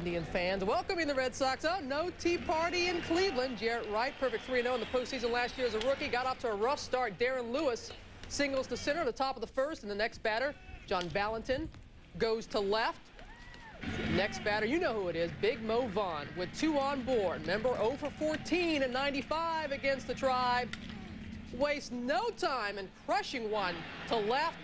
Indian fans welcoming the Red Sox. Oh, no tea party in Cleveland. Jarrett Wright, perfect 3-0 in the postseason last year as a rookie. Got off to a rough start. Darren Lewis singles to center, the top of the first, and the next batter, John Valentin, goes to left. Next batter, you know who it is, Big Mo Vaughn with 2 on board. Remember, 0 for 14 in '95 against the Tribe. Wastes no time in crushing one to left.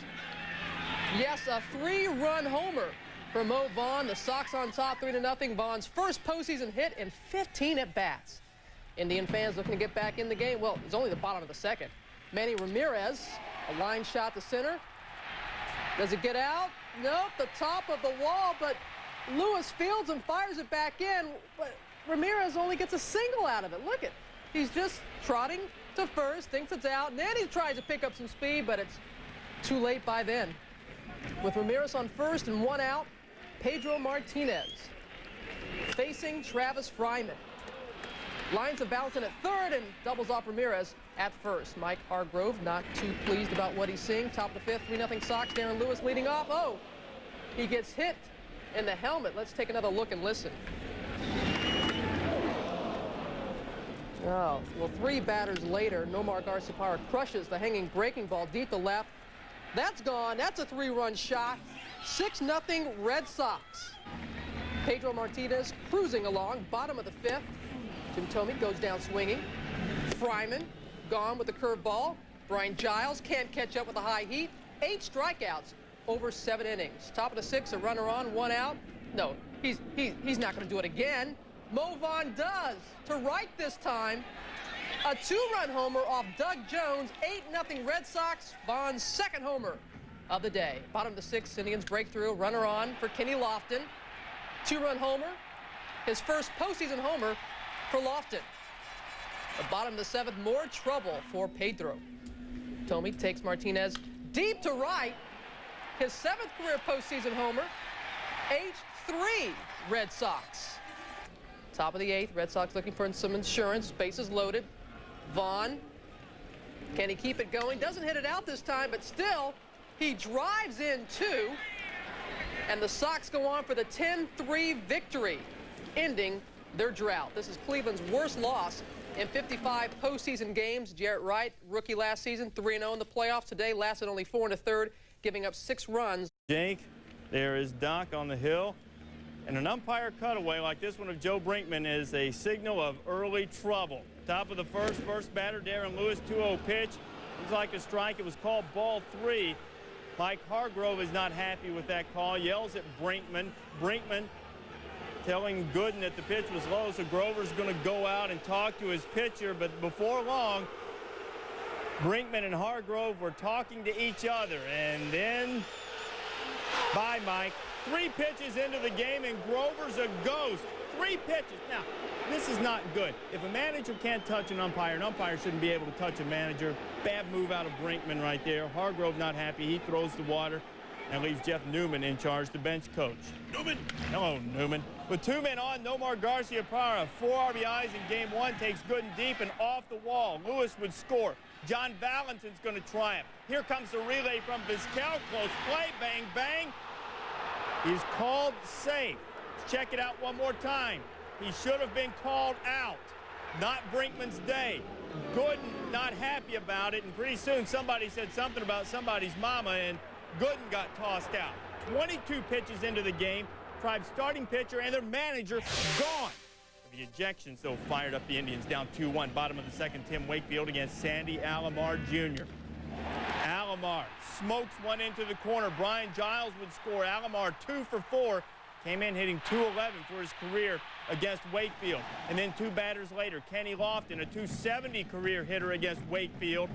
Yes, a 3-run homer for Mo Vaughn. The Sox on top 3-0. Vaughn's first postseason hit in 15 at-bats. Indian fans looking to get back in the game. Well, it's only the bottom of the second. Manny Ramirez, a line shot to center. Does it get out? Nope, the top of the wall, but Lewis fields and fires it back in. But Ramirez only gets a single out of it. Look at, he's just trotting to first, thinks it's out, and then he tries to pick up some speed, but it's too late by then. With Ramirez on first and 1 out, Pedro Martinez facing Travis Fryman. Lines of Valentin at third and doubles off Ramirez at first. Mike Hargrove not too pleased about what he's seeing. Top of the fifth, 3-0 Sox. Darren Lewis leading off. Oh, he gets hit in the helmet. Let's take another look and listen. Oh, well, 3 batters later, Nomar Garciaparra crushes the hanging breaking ball deep to left. That's gone. That's a 3-run shot. 6-0 Red Sox. Pedro Martinez cruising along, bottom of the fifth. Jim Thome goes down swinging. Fryman gone with the curveball. Brian Giles can't catch up with the high heat. 8 strikeouts over 7 innings. Top of the sixth, a runner on, 1 out. No, he's not going to do it again. Mo Vaughn does, to right this time. A 2-run homer off Doug Jones. 8-0 Red Sox. Vaughn's second homer of the day. Bottom of the sixth, Indians break through. Runner on for Kenny Lofton. 2-run homer. His first postseason homer for Lofton. The bottom of the seventh, more trouble for Pedro. Thome takes Martinez deep to right. His 7th career postseason homer. 8-3 Red Sox. Top of the 8th, Red Sox looking for some insurance. Bases loaded. Vaughn, can he keep it going? Doesn't hit it out this time, but still, he drives in 2. And the Sox go on for the 10-3 victory, ending their drought. This is Cleveland's worst loss in 55 postseason games. Jarrett Wright, rookie last season, 3-0 in the playoffs. Today lasted only 4 1/3, giving up 6 runs. Jake, there is Doc on the hill. And an umpire cutaway like this one of Joe Brinkman is a signal of early trouble. Top of the first batter, Darren Lewis, 2-0 pitch. Looks like a strike. It was called ball 3. Mike Hargrove is not happy with that call, yells at Brinkman. Brinkman telling Gooden that the pitch was low, so Grover's going to go out and talk to his pitcher. But before long, Brinkman and Hargrove were talking to each other. And then, bye, Mike. 3 pitches into the game, and Grover's a ghost. 3 pitches. Now, this is not good. If a manager can't touch an umpire shouldn't be able to touch a manager. Bad move out of Brinkman right there. Hargrove not happy. He throws the water and leaves Jeff Newman in charge, the bench coach. Newman. Hello, Newman. With 2 men on, Nomar Garciaparra, 4 RBIs in game 1, takes Gooden deep and off the wall. Lewis would score. John Valentin's going to triumph. Here comes the relay from Vizquel. Close play. Bang, bang. He's called safe. Let's check it out one more time. He should have been called out. Not Brinkman's day. Gooden not happy about it, and pretty soon somebody said something about somebody's mama, and Gooden got tossed out. 22 pitches into the game. Tribe's starting pitcher and their manager gone. The ejections, though, fired up the Indians down 2-1. Bottom of the second, Tim Wakefield against Sandy Alomar Jr. Alomar smokes one into the corner. Brian Giles would score. Alomar 2 for 4. Came in hitting .211 for his career against Wakefield. And then 2 batters later, Kenny Lofton, a .270 career hitter against Wakefield.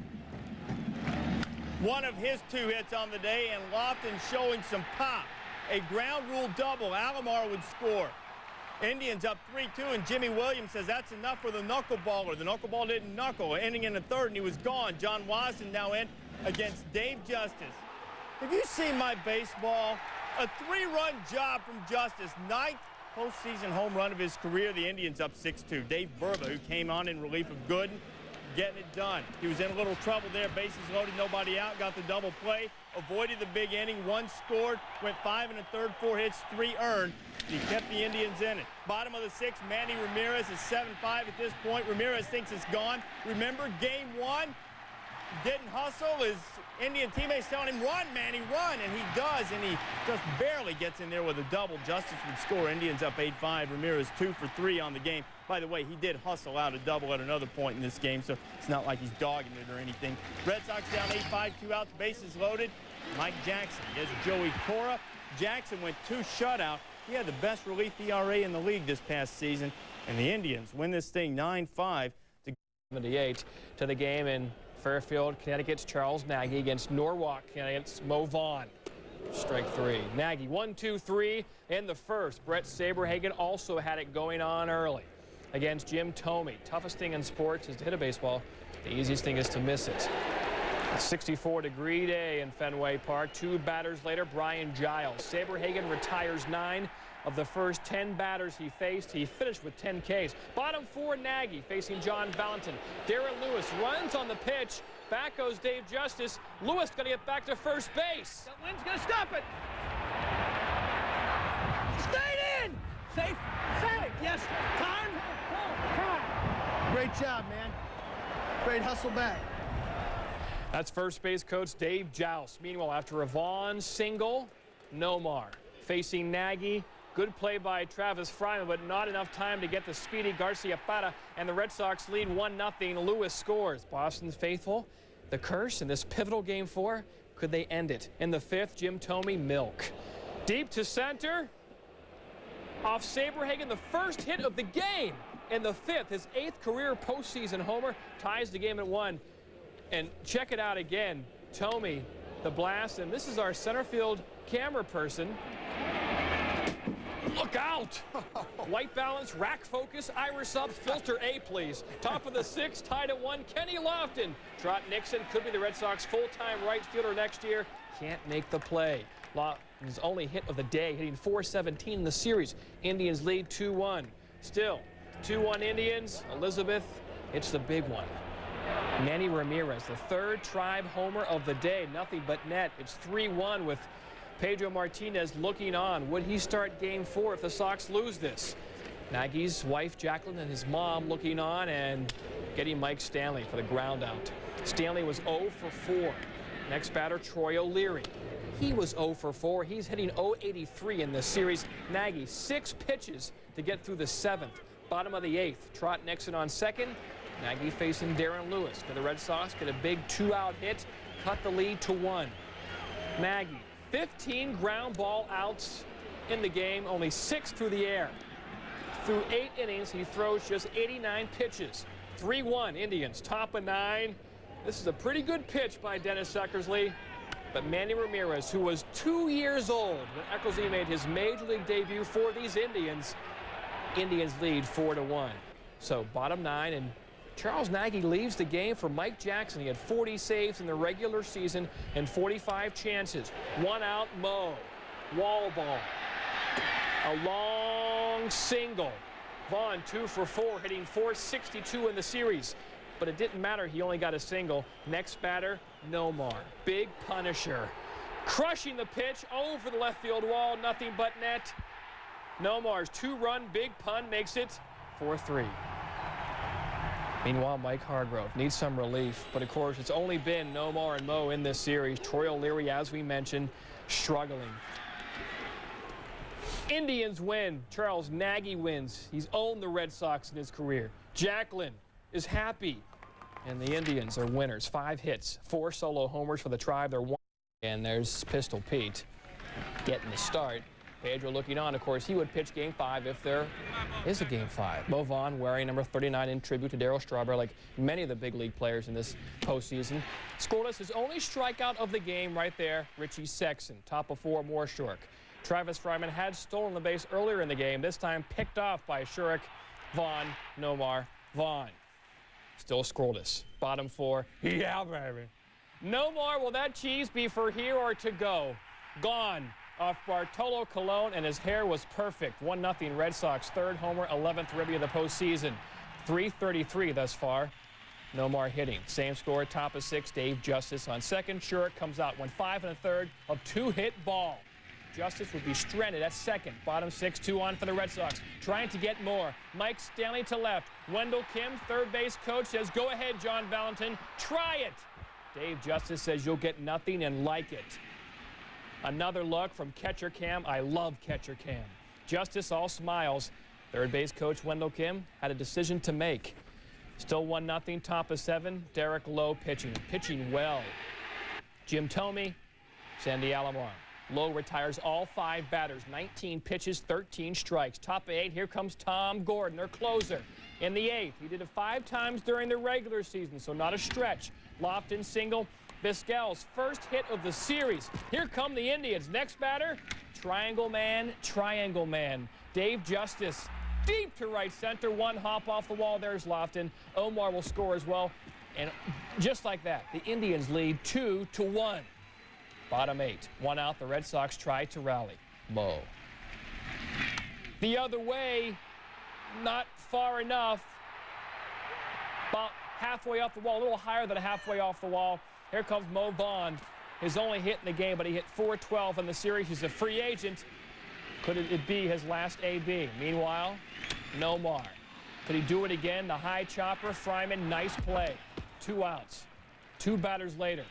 One of his 2 hits on the day, and Lofton showing some pop. A ground rule double. Alomar would score. Indians up 3-2, and Jimmy Williams says that's enough for the knuckleballer. The knuckleball didn't knuckle. Ending in the 3rd, and he was gone. John Wasson now in against Dave Justice. Have you seen my baseball? A 3-run job from Justice. 9th postseason home run of his career. The Indians up 6-2. Dave Burba, who came on in relief of Gooden, getting it done. He was in a little trouble there. Bases loaded, nobody out. Got the double play. Avoided the big inning. 1 scored. Went 5 1/3, 4 hits, 3 earned. He kept the Indians in it. Bottom of the 6th, Manny Ramirez is 7-5 at this point. Ramirez thinks it's gone. Remember, game 1, didn't hustle. His Indian teammates telling him, run, Manny, run. And he does, and he just barely gets in there with a double. Justice would score. Indians up 8-5. Ramirez 2 for 3 on the game. By the way, he did hustle out a double at another point in this game, so it's not like he's dogging it or anything. Red Sox down 8-5, 2 outs, bases loaded. Mike Jackson gets Joey Cora. Jackson went 2 shutout. He had the best relief ERA in the league this past season, and the Indians win this thing 9-5 to 78 to the game in Fairfield, Connecticut's Charles Nagy against Norwalk, Connecticut's Mo Vaughn. Strike 3. Nagy 1-2-3 in the first. Brett Saberhagen also had it going on early against Jim Thome. Toughest thing in sports is to hit a baseball. The easiest thing is to miss it. A 64-degree day in Fenway Park. 2 batters later, Brian Giles. Saberhagen retires 9 of the first 10 batters he faced. He finished with 10 Ks. Bottom 4, Nagy facing John Valentin. Darren Lewis runs on the pitch. Back goes Dave Justice. Lewis going to get back to first base. Lynn's going to stop it. Stayed in. Safe. Safe. Yes. Time. Great job, man. Great hustle back. That's first base coach Dave Joust. Meanwhile, after a Vaughn single, Nomar facing Nagy. Good play by Travis Fryman, but not enough time to get the speedy Garcia-Parra, and the Red Sox lead 1-0. Lewis scores. Boston's faithful. The curse in this pivotal game 4, could they end it? In the 5th, Jim Thome, milk. Deep to center. Off Saberhagen, the first hit of the game. In the 5th, his 8th career postseason homer, ties the game at 1. And check it out again. Thome, the blast, and this is our center field camera person. Look out! White balance, rack focus, iris up, filter A, please. Top of the 6th, tied at 1, Kenny Lofton. Trot Nixon could be the Red Sox full-time right fielder next year. Can't make the play. Lofton's only hit of the day, hitting .417 in the series. Indians lead 2-1. Still, 2-1 Indians. Elizabeth, it's the big one. Manny Ramirez, the 3rd Tribe homer of the day. Nothing but net. It's 3-1 with Pedro Martinez looking on. Would he start game 4 if the Sox lose this? Nagy's wife, Jacqueline, and his mom looking on and getting Mike Stanley for the ground out. Stanley was 0 for 4. Next batter, Troy O'Leary. He was 0 for 4. He's hitting .083 in this series. Nagy, 6 pitches to get through the 7th. Bottom of the 8th, Trot Nixon on 2nd. Nagy facing Darren Lewis. Can the Red Sox get a big 2-out hit, cut the lead to 1? Nagy, 15 ground ball outs in the game, only 6 through the air. Through 8 innings, he throws just 89 pitches. 3-1 Indians, top of 9. This is a pretty good pitch by Dennis Eckersley. But Manny Ramirez, who was 2 years old when Eckersley made his major league debut for these Indians, Indians lead 4-1. So bottom 9, and Charles Nagy leaves the game for Mike Jackson. He had 40 saves in the regular season and 45 chances. 1 out, Mo. Wall ball. A long single. Vaughn 2 for 4, hitting .462 in the series. But it didn't matter. He only got a single. Next batter, Nomar. Big Punisher. Crushing the pitch over the left field wall. Nothing but net. Nomar's 2-run big pun makes it 4-3. Meanwhile, Mike Hargrove needs some relief, but of course it's only been Nomar and Mo in this series. Troy O'Leary, as we mentioned, struggling. Indians win. Charles Nagy wins. He's owned the Red Sox in his career. Jacqueline is happy, and the Indians are winners. 5 hits, 4 solo homers for the Tribe. They're 1. And there's Pistol Pete getting the start. Pedro looking on. Of course, he would pitch game 5 if there is a game 5. Mo Vaughn wearing number 39 in tribute to Darryl Strawberry, like many of the big league players in this postseason. Scoreless, his only strikeout of the game right there, Richie Sexson. Top of 4, more Shurk. Travis Fryman had stolen the base earlier in the game, this time picked off by Shurk. Vaughn, Nomar, Vaughn. Still scoreless. Bottom 4, yeah, baby. Nomar, will that cheese be for here or to go? Gone. Off Bartolo Colon, and his hair was perfect. 1-0 Red Sox, 3rd homer, 11th ribby of the postseason. .333 thus far. Nomar hitting. Same score, top of 6. Dave Justice on second. Sure, it comes out. 1 5 1/3 of 2-hit ball. Justice would be stranded at second. Bottom 6, 2 on for the Red Sox. Trying to get more. Mike Stanley to left. Wendell Kim, third base coach, says, go ahead, John Valentin. Try it. Dave Justice says you'll get nothing and like it. Another look from catcher Cam. I love catcher Cam. Justice all smiles. Third base coach Wendell Kim had a decision to make. Still 1-0, top of 7. Derek Lowe pitching well. Jim Thome, Sandy Alomar. Lowe retires all 5 batters, 19 pitches, 13 strikes. Top of 8, here comes Tom Gordon, their closer. In the 8th, he did it 5 times during the regular season, so not a stretch. Lofton single, Vizquel's first hit of the series. Here come the Indians. Next batter, triangle man. Dave Justice, deep to right center, 1 hop off the wall. There's Lofton. Omar will score as well. And just like that, the Indians lead 2-1. Bottom 8, 1 out. The Red Sox try to rally. Moe. The other way, not far enough. About halfway off the wall, a little higher than halfway off the wall. Here comes Mo Vaughn. His only hit in the game, but he hit .412 in the series. He's a free agent. Could it be his last AB? Meanwhile, Nomar. Could he do it again? The high chopper, Fryman, nice play. 2 outs. 2 batters later.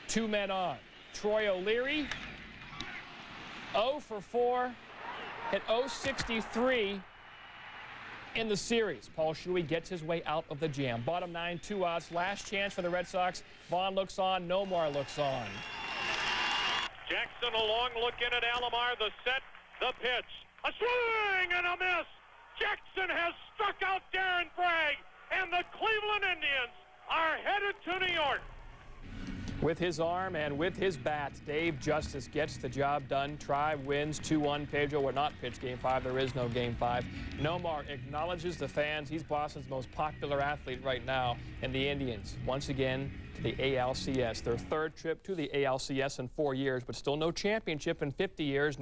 2 men on. Troy O'Leary, 0 for 4, hit .063 in the series. Paul Shuey gets his way out of the jam. Bottom 9, 2 outs. Last chance for the Red Sox. Vaughn looks on. Nomar looks on. Jackson a long look in at Alomar. The set, the pitch. A swing and a miss. Jackson has struck out Darren Bragg, and the Cleveland Indians are headed to New York. With his arm and with his bat, Dave Justice gets the job done. Tribe wins 2-1. Pedro will not pitch Game 5. There is no Game 5. Nomar acknowledges the fans. He's Boston's most popular athlete right now. And the Indians, once again, to the ALCS. Their 3rd trip to the ALCS in 4 years, but still no championship in 50 years.